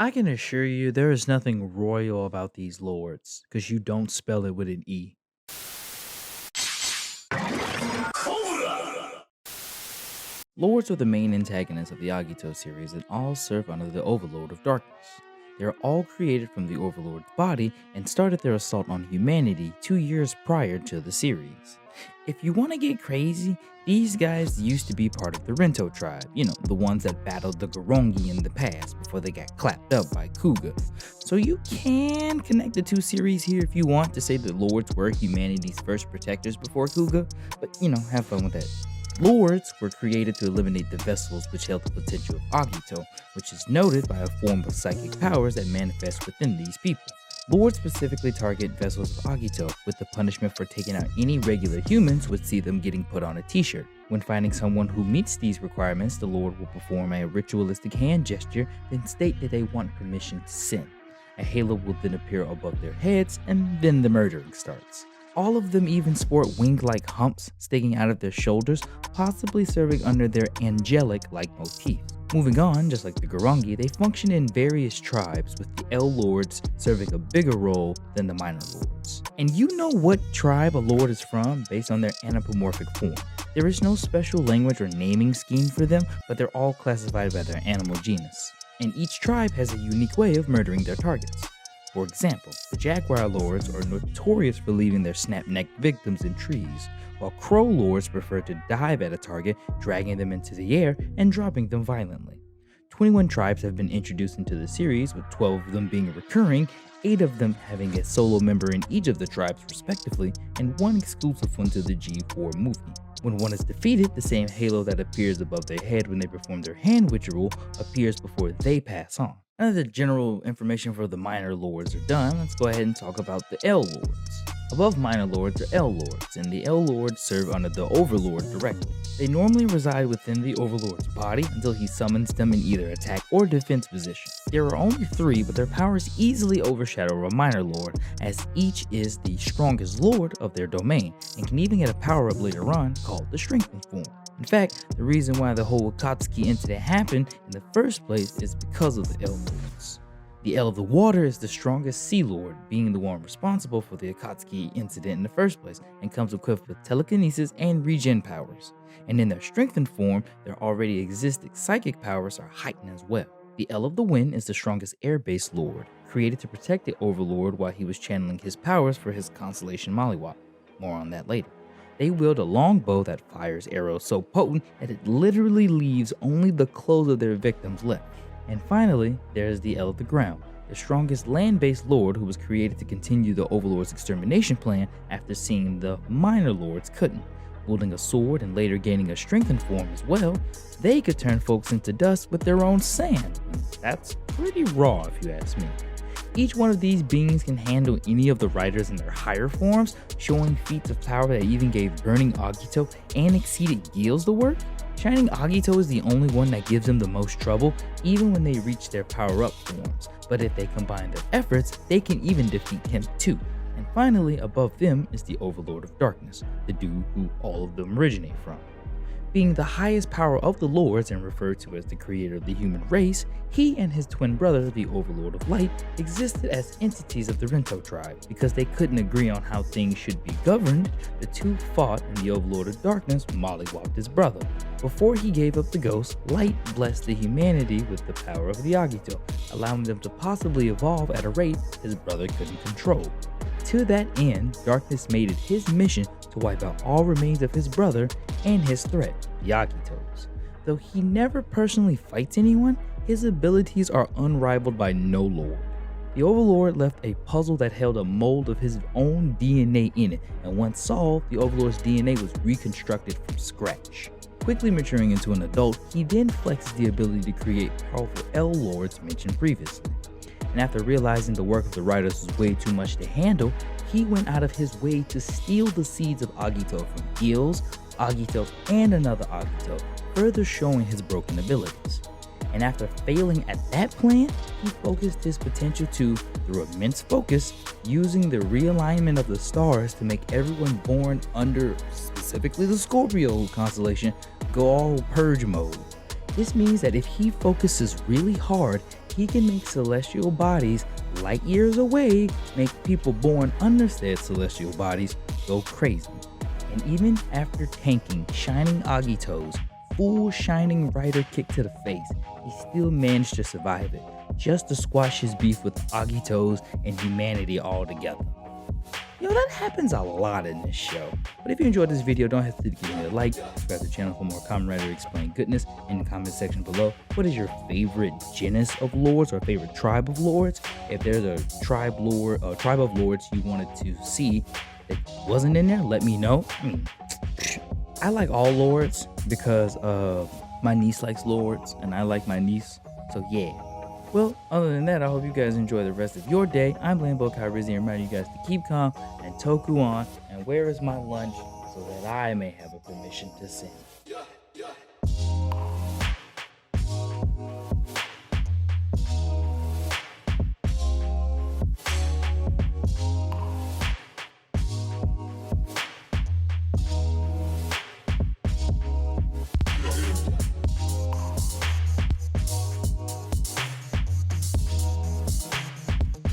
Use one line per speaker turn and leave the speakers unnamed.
I can assure you there is nothing royal about these lords, because you don't spell it with an E. Lords are the main antagonists of the Agito series and all serve under the Overlord of Darkness. They are all created from the Overlord's body and started their assault on humanity 2 years prior to the series. If you want to get crazy, these guys used to be part of the Rento tribe, the ones that battled the Gorongi in the past before they got clapped up by Kuga. So you can connect the two series here if you want to say the Lords were humanity's first protectors before Kuga, but have fun with that. Lords were created to eliminate the vessels which held the potential of Agito, which is noted by a form of psychic powers that manifest within these people. Lords specifically target vessels of Agito, with the punishment for taking out any regular humans would see them getting put on a t-shirt. When finding someone who meets these requirements, the Lord will perform a ritualistic hand gesture, then state that they want permission to sin. A halo will then appear above their heads, and then the murdering starts. All of them even sport wing-like humps sticking out of their shoulders, possibly serving under their angelic-like motif. Moving on, just like the Gorongi, they function in various tribes, with the L Lords serving a bigger role than the Minor Lords. And you know what tribe a Lord is from based on their anthropomorphic form. There is no special language or naming scheme for them, but they're all classified by their animal genus. And each tribe has a unique way of murdering their targets. For example, the Jaguar Lords are notorious for leaving their snap-necked victims in trees, while Crow Lords prefer to dive at a target, dragging them into the air and dropping them violently. 21 tribes have been introduced into the series, with 12 of them being recurring, 8 of them having a solo member in each of the tribes respectively, and 1 exclusive one to the G4 movie. When one is defeated, the same halo that appears above their head when they perform their hand ritual appears before they pass on. Now that the general information for the Minor Lords are done, let's go ahead and talk about the L Lords. Above Minor Lords are L Lords, and the L Lords serve under the Overlord directly. They normally reside within the Overlord's body until he summons them in either attack or defense position. There are only 3, but their powers easily overshadow a Minor Lord, as each is the strongest Lord of their domain, and can even get a power-up later on called the Strengthened form. In fact, the reason why the whole Akatsuki incident happened in the first place is because of the L Lords. The L of the Water is the strongest Sea Lord, being the one responsible for the Akatsuki incident in the first place, and comes equipped with telekinesis and regen powers. And in their strengthened form, their already existing psychic powers are heightened as well. The L of the Wind is the strongest air-based Lord, created to protect the Overlord while he was channeling his powers for his constellation Maliwap. More on that later. They wield a long bow that fires arrows so potent that it literally leaves only the clothes of their victims left. And finally, there is the L of the Ground, the strongest land-based lord who was created to continue the Overlord's extermination plan after seeing the Minor Lords couldn't. Wielding a sword and later gaining a strengthened form as well, they could turn folks into dust with their own sand. That's pretty raw if you ask me. Each one of these beings can handle any of the riders in their higher forms, showing feats of power that even gave Burning Agito and exceeded Gil's the work. Shining Agito is the only one that gives them the most trouble, even when they reach their power-up forms, but if they combine their efforts, they can even defeat him too. And finally, above them is the Overlord of Darkness, the dude who all of them originate from. Being the highest power of the Lords and referred to as the creator of the human race, he and his twin brother, the Overlord of Light, existed as entities of the Rento tribe. Because they couldn't agree on how things should be governed, the two fought and the Overlord of Darkness mollywopped his brother. Before he gave up the ghost, Light blessed the humanity with the power of the Agito, allowing them to possibly evolve at a rate his brother couldn't control. To that end, Darkness made it his mission to wipe out all remains of his brother and his threat, the Agitos. Though he never personally fights anyone, his abilities are unrivaled by no lord. The Overlord left a puzzle that held a mold of his own DNA in it, and once solved, the Overlord's DNA was reconstructed from scratch. Quickly maturing into an adult, he then flexed the ability to create powerful L Lords mentioned previously. And after realizing the work of the writers was way too much to handle, he went out of his way to steal the seeds of Agito from Gil's, Agito, and another Agito, further showing his broken abilities. And after failing at that plan, he focused his potential to, through immense focus, using the realignment of the stars to make everyone born under, specifically the Scorpio constellation, go all purge mode. This means that if he focuses really hard, he can make celestial bodies light years away, make people born under said celestial bodies go crazy. And even after tanking Shining Agito's full Shining Rider kick to the face, he still managed to survive it, just to squash his beef with Agito's and humanity altogether. That happens a lot in this show. But if you enjoyed this video, don't hesitate to give me a like, subscribe to the channel for more Kamen Rider Explain goodness in the comment section below. What is your favorite genus of lords or favorite tribe of lords? If there's a tribe of lords you wanted to see that wasn't in there, let me know. I like all lords because my niece likes lords and I like my niece, so yeah. Well, other than that, I hope you guys enjoy the rest of your day. I'm Lambo Kyrizzi, and reminding you guys to keep calm and Toku on. And where is my lunch so that I may have a permission to sin?